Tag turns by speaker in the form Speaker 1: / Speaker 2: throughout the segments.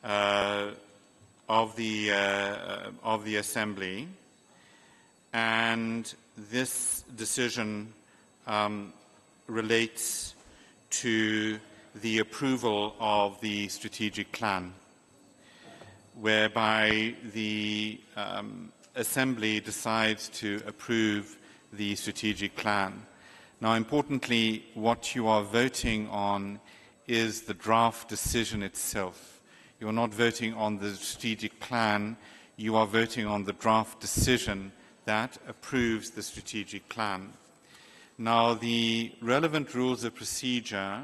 Speaker 1: of the Assembly, and this decision relates to the approval of the strategic plan, whereby the Assembly decides to approve the strategic plan. Now, importantly, what you are voting on is the draft decision itself. You are not voting on the strategic plan, you are voting on the draft decision that approves the strategic plan. Now, the relevant rules of procedure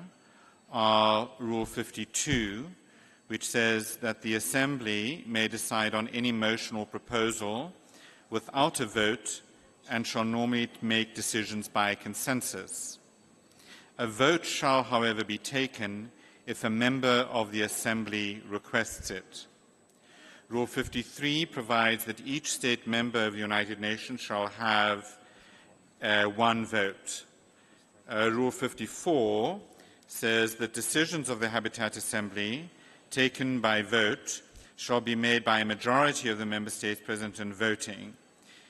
Speaker 1: are Rule 52, which says that the Assembly may decide on any motion or proposal without a vote and shall normally make decisions by consensus. A vote shall, however, be taken if a member of the Assembly requests it. Rule 53 provides that each state member of the United Nations shall have one vote. Rule 54 says that decisions of the Habitat Assembly taken by vote shall be made by a majority of the member states present and voting.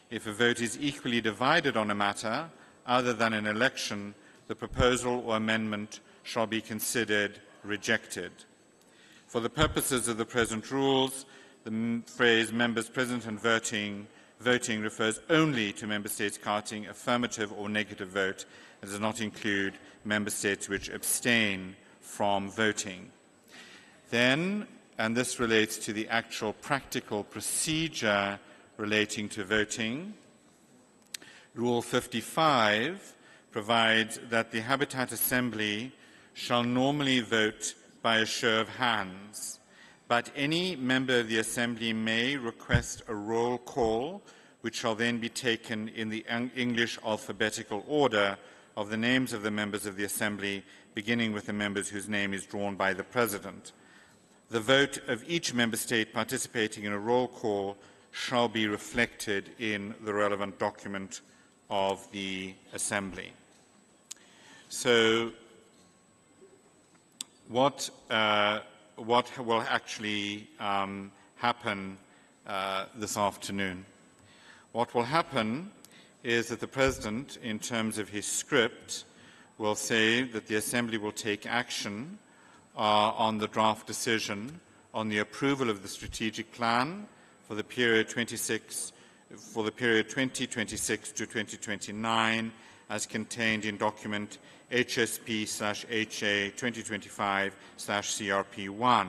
Speaker 1: If a vote is equally divided on a matter other than an election, the proposal or amendment shall be considered rejected. For the purposes of the present rules, the phrase members present and voting refers only to member states casting affirmative or negative vote and does not include member states which abstain from voting. Then, and this relates to the actual practical procedure relating to voting, Rule 55 provides that the Habitat Assembly shall normally vote by a show of hands, but any member of the Assembly may request a roll call, which shall then be taken in the English alphabetical order of the names of the members of the Assembly, beginning with the members whose name is drawn by the President. The vote of each member state participating in a roll call shall be reflected in the relevant document of the Assembly. So, what will actually happen this afternoon? What will happen is that the President, in terms of his script, will say that the Assembly will take action on the draft decision on the approval of the strategic plan for the period 2026 to 2029, as contained in document HSP/HA 2025/CRP1.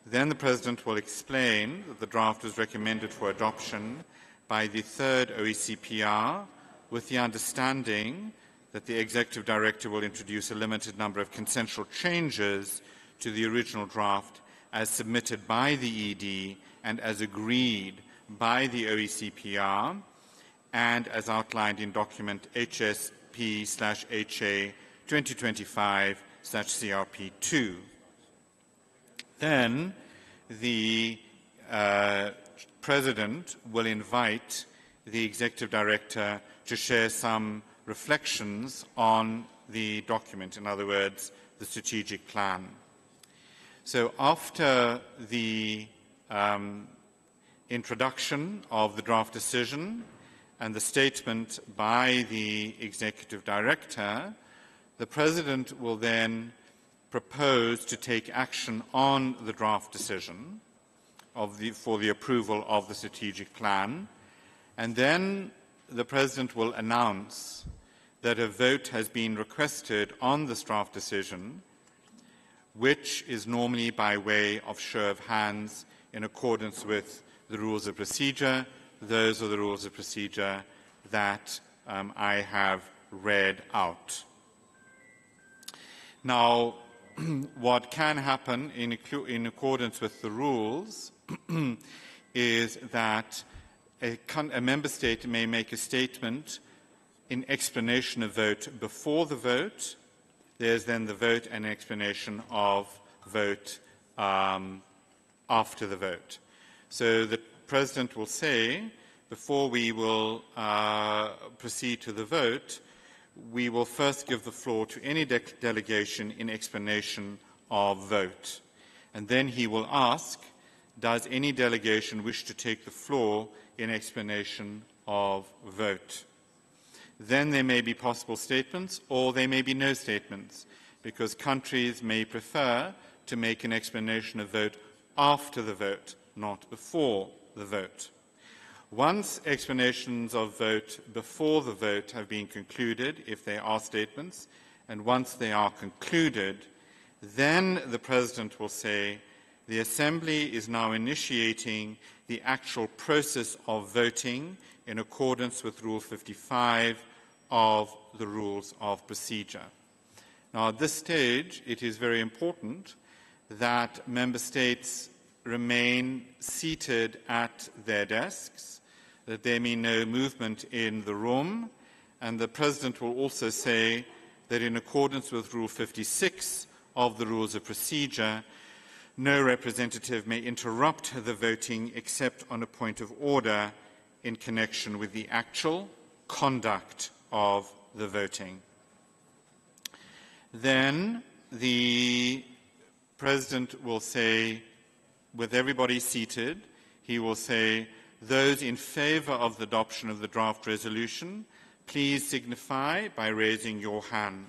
Speaker 1: Then the President will explain that the draft was recommended for adoption by the third OECPR, with the understanding that the Executive Director will introduce a limited number of consensual changes to the original draft as submitted by the ED and as agreed by the OECPR and as outlined in document HSP/HA 2025/CRP2. Then the President will invite the Executive Director to share some reflections on the document, in other words, the strategic plan. So after the introduction of the draft decision and the statement by the Executive Director, the President will then propose to take action on the draft decision for the approval of the strategic plan, and then the President will announce that a vote has been requested on this draft decision, which is normally by way of show of hands in accordance with the rules of procedure. Those are the rules of procedure that I have read out. Now, what can happen in accordance with the rules is that a member state may make a statement in explanation of vote before the vote. There's then the vote and explanation of vote after the vote. So the President will say, before we will proceed to the vote, we will first give the floor to any delegation in explanation of vote. And then he will ask, does any delegation wish to take the floor in explanation of vote? Then there may be possible statements or there may be no statements, because countries may prefer to make an explanation of vote after the vote, not before the vote. Once explanations of vote before the vote have been concluded, if they are statements, and once they are concluded, then the President will say, the Assembly is now initiating the actual process of voting in accordance with Rule 55 of the Rules of Procedure. Now, at this stage, it is very important that Member States remain seated at their desks, that there be no movement in the room, and the President will also say that in accordance with Rule 56 of the Rules of Procedure, no representative may interrupt the voting except on a point of order in connection with the actual conduct of the voting. Then the President will say, with everybody seated, he will say, those in favour of the adoption of the draft resolution, please signify by raising your hand.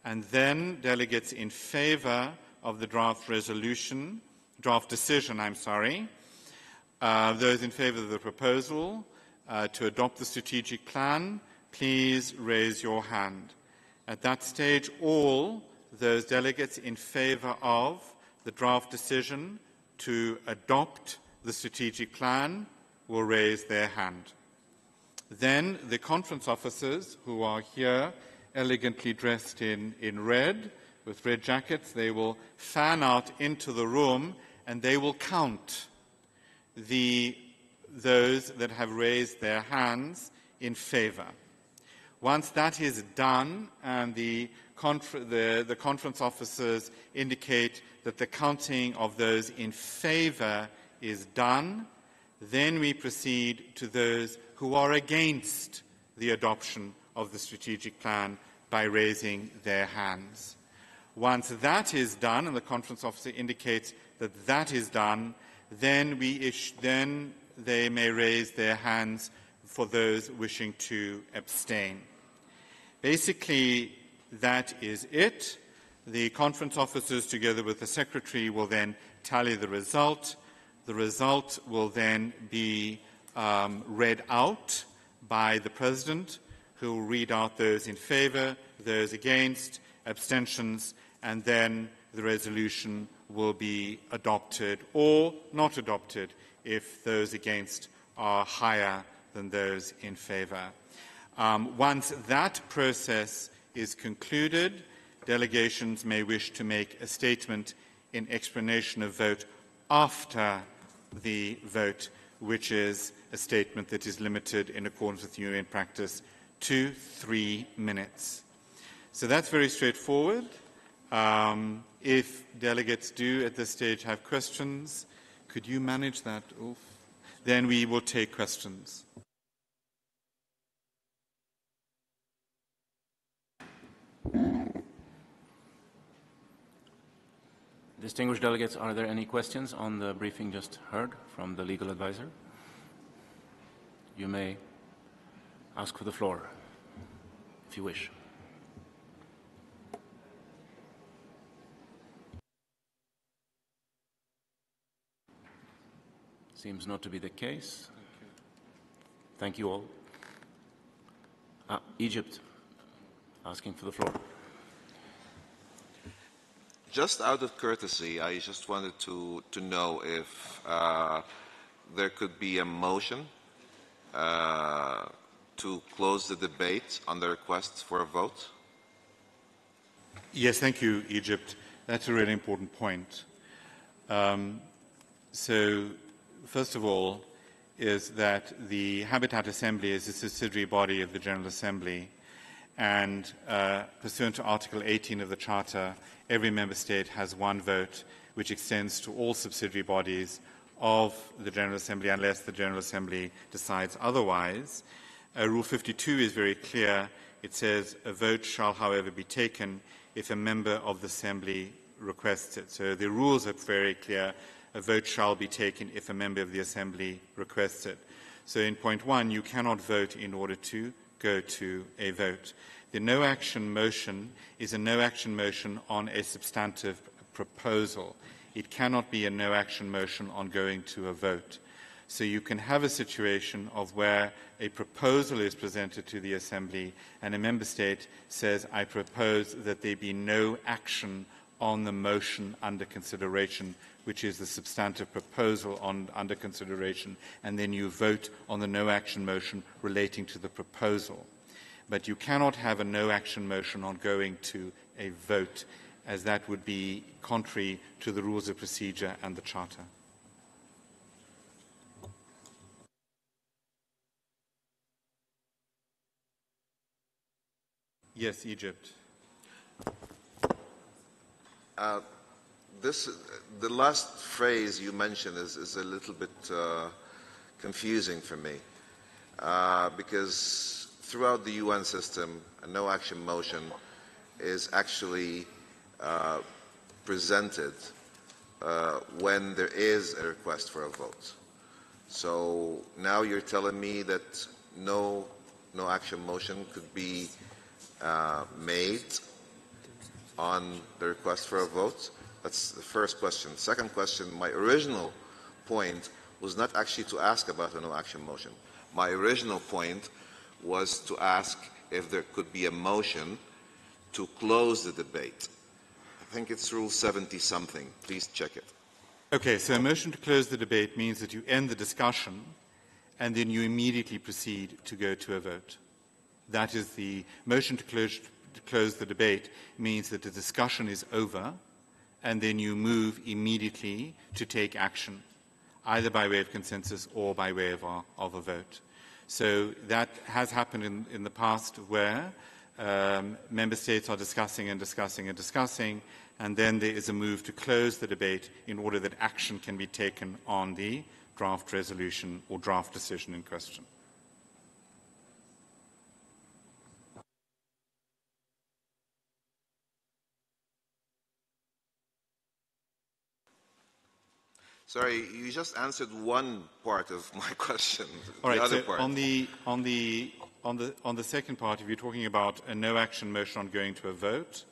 Speaker 1: And then delegates in favour of the draft decision, those in favour of the proposal to adopt the strategic plan, please raise your hand. At that stage, all those delegates in favour of the draft decision to adopt the strategic plan will raise their hand. Then the conference officers, who are here elegantly dressed in red, with red jackets, they will fan out into the room and they will count those that have raised their hands in favour. Once that is done and the conference officers indicate that the counting of those in favour is done, then we proceed to those who are against the adoption of the strategic plan by raising their hands. Once that is done, and the conference officer indicates that that is done, then they may raise their hands for those wishing to abstain. Basically, that is it. The conference officers, together with the Secretary, will then tally the result. The result will then be read out by the President, who will read out those in favour, those against, abstentions, and then the resolution will be adopted or not adopted if those against are higher than those in favour. Once that process is concluded, delegations may wish to make a statement in explanation of vote after the vote, which is a statement that is limited in accordance with Union practice to 3 minutes. So that's very straightforward. If delegates do at this stage have questions, could you manage that, Ulf? Then we will take questions.
Speaker 2: Distinguished delegates, are there any questions on the briefing just heard from the legal advisor? You may ask for the floor, if you wish. Seems not to be the case. Thank you all. Egypt, asking for the floor.
Speaker 3: Just out of courtesy, I just wanted to know if there could be a motion to close the debate on the request for a vote.
Speaker 1: Yes, thank you, Egypt. That's a really important point. So, first of all, is that the Habitat Assembly is a subsidiary body of the General Assembly, and pursuant to Article 18 of the Charter, every Member State has one vote, which extends to all subsidiary bodies of the General Assembly, unless the General Assembly decides otherwise. Rule 52 is very clear. It says, a vote shall, however, be taken if a member of the Assembly requests it. So the rules are very clear. A vote shall be taken if a member of the Assembly requests it. So in point 1, you cannot vote in order to go to a vote. The no-action motion is a no-action motion on a substantive proposal. It cannot be a no-action motion on going to a vote. So you can have a situation of where a proposal is presented to the Assembly and a member state says, I propose that there be no action on the motion under consideration, which is the substantive proposal under consideration, and then you vote on the no-action motion relating to the proposal. But you cannot have a no-action motion on going to a vote, as that would be contrary to the rules of procedure and the Charter. Yes, Egypt.
Speaker 3: The last phrase you mentioned is a little bit confusing for me, because throughout the UN system, a no-action motion is actually presented when there is a request for a vote. So now you're telling me that no action motion could be made on the request for a vote? That's the first question. Second question, my original point was not actually to ask about a no-action motion. My original point was to ask if there could be a motion to close the debate. I think it's Rule 70-something. Please check it.
Speaker 1: Okay, so a motion to close the debate means that you end the discussion and then you immediately proceed to go to a vote. That is, the motion to close the debate means that the discussion is over and then you move immediately to take action, either by way of consensus or by way of a vote. So that has happened in the past where member states are discussing and discussing and discussing, and then there is a move to close the debate in order that action can be taken on the draft resolution or draft decision in question.
Speaker 3: Sorry, you just answered one part of my question.
Speaker 1: All right,
Speaker 3: other
Speaker 1: so
Speaker 3: part.
Speaker 1: on the second part, if you're talking about a no-action motion on going to a vote,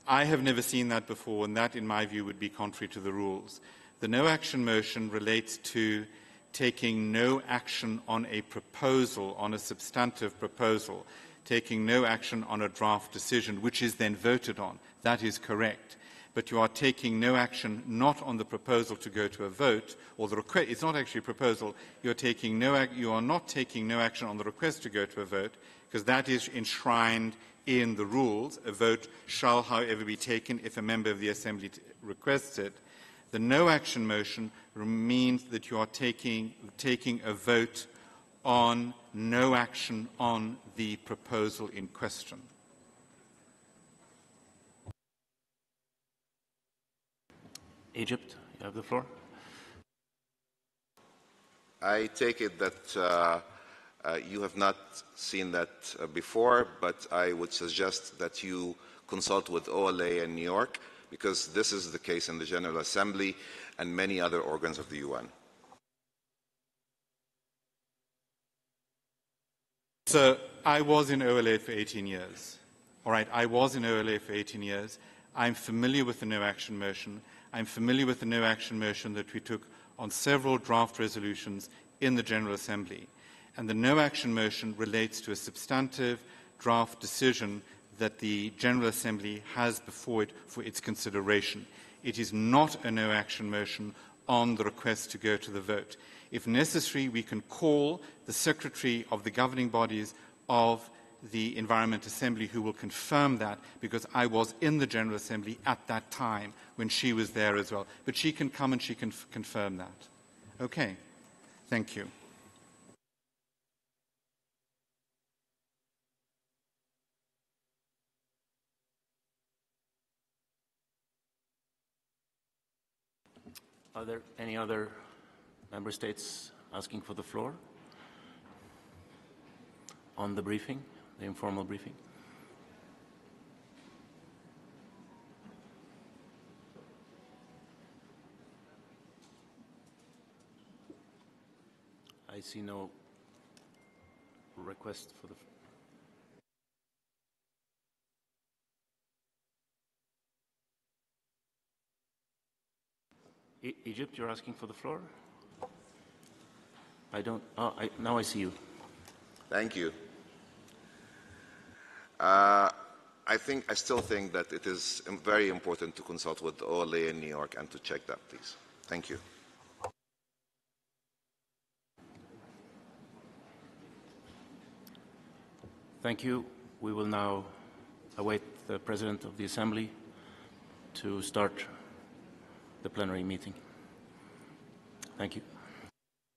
Speaker 1: I have never seen that before, and that, in my view, would be contrary to the rules. The no-action motion relates to taking no action on a proposal, on a substantive proposal, taking no action on a draft decision, which is then voted on. That is correct. But you are taking no action not on the proposal to go to a vote, or the request. It's not actually a proposal. You are not taking no action on the request to go to a vote, because that is enshrined in the rules. A vote shall, however, be taken if a member of the Assembly requests it. The no-action motion means that you are taking a vote on no action on the proposal in question.
Speaker 2: Egypt, you have the floor.
Speaker 3: I take it that you have not seen that before, but I would suggest that you consult with OLA in New York, because this is the case in the General Assembly and many other organs of the UN.
Speaker 1: So I was in OLA for 18 years. All right, I was in OLA for 18 years. I'm familiar with the no-action motion. I'm familiar with the no-action motion that we took on several draft resolutions in the General Assembly. And the no-action motion relates to a substantive draft decision that the General Assembly has before it for its consideration. It is not a no-action motion on the request to go to the vote. If necessary, we can call the Secretary of the governing bodies of the Environment Assembly, who will confirm that, because I was in the General Assembly at that time when she was there as well. But she can come and she can confirm that. Okay. Thank you.
Speaker 2: Are there any other member states asking for the floor on the briefing, the informal briefing? I see no request for the... Egypt, you're asking for the floor? I don't... Oh, now I see you.
Speaker 3: Thank you. I still think that it is very important to consult with the OLA in New York and to check that, please. Thank you.
Speaker 2: Thank you. We will now await the President of the Assembly to start the plenary meeting. Thank you.